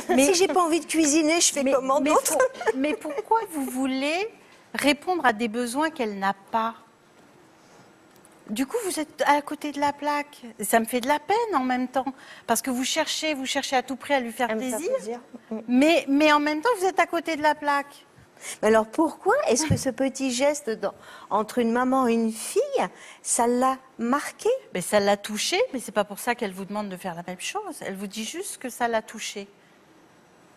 Mais Si j'ai pas envie de cuisiner, je fais comment d'autre? mais pourquoi vous voulez répondre à des besoins qu'elle n'a pas? Du coup, vous êtes à côté de la plaque. Ça me fait de la peine en même temps. Parce que vous cherchez à tout prix à lui faire Elle me fait plaisir. plaisir. Mais en même temps, vous êtes à côté de la plaque. Mais alors pourquoi est-ce que ce petit geste entre une maman et une fille, ça l'a marqué? Mais ça l'a touchée, mais c'est pas pour ça qu'elle vous demande de faire la même chose. Elle vous dit juste que ça l'a touchée.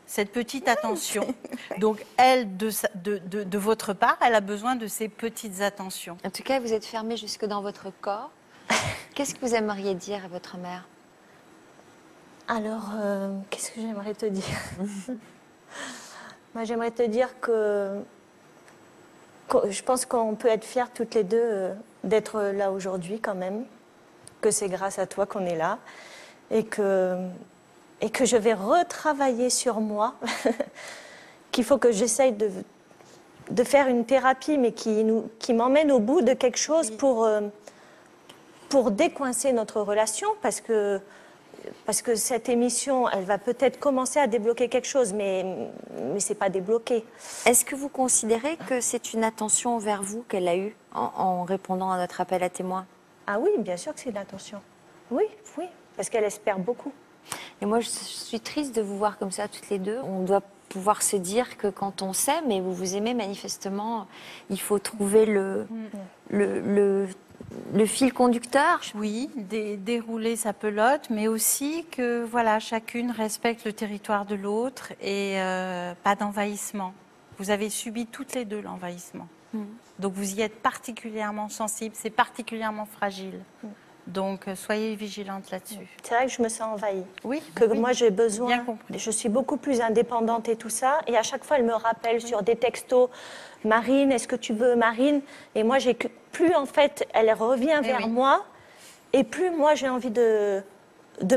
Cette petite attention. Donc, elle, de votre part, elle a besoin de ces petites attentions. En tout cas, vous êtes fermé jusque dans votre corps. Qu'est-ce que vous aimeriez dire à votre mère? Alors, qu'est-ce que j'aimerais te dire? Moi, j'aimerais te dire que je pense qu'on peut être fiers toutes les deux d'être là aujourd'hui quand même, que c'est grâce à toi qu'on est là et que je vais retravailler sur moi, qu'il faut que j'essaye de faire une thérapie mais qui m'emmène au bout de quelque chose pour décoincer notre relation parce que cette émission, elle va peut-être commencer à débloquer quelque chose, mais ce n'est pas débloqué. Est-ce que vous considérez que c'est une attention envers vous qu'elle a eue en répondant à notre appel à témoins? Ah oui, bien sûr que c'est une attention. Oui, oui, parce qu'elle espère beaucoup. Et moi, je suis triste de vous voir comme ça, toutes les deux. On doit pouvoir se dire que quand on s'aime et vous vous aimez manifestement, il faut trouver le fil conducteur. Oui, dérouler sa pelote, mais aussi que voilà, chacune respecte le territoire de l'autre et pas d'envahissement. Vous avez subi toutes les deux l'envahissement. Donc vous y êtes particulièrement sensible, c'est particulièrement fragile. Donc soyez vigilante là-dessus. C'est vrai que je me sens envahie. Oui. Que oui, moi j'ai besoin. bien compris. Je suis beaucoup plus indépendante et tout ça. Et à chaque fois, elle me rappelle sur des textos, Marine, est-ce que tu veux Marine? Et moi, plus en fait, elle revient vers moi. Et plus moi, j'ai envie de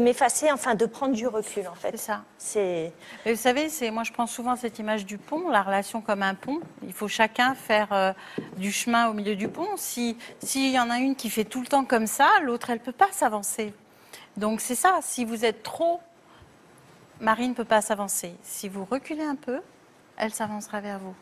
m'effacer, enfin de prendre du recul en fait. C'est ça. Et vous savez, moi je prends souvent cette image du pont, la relation comme un pont. Il faut chacun faire du chemin au milieu du pont. S'il y en a une qui fait tout le temps comme ça, l'autre elle peut pas s'avancer. Donc c'est ça, si vous êtes trop, Marine ne peut pas s'avancer. Si vous reculez un peu, elle s'avancera vers vous.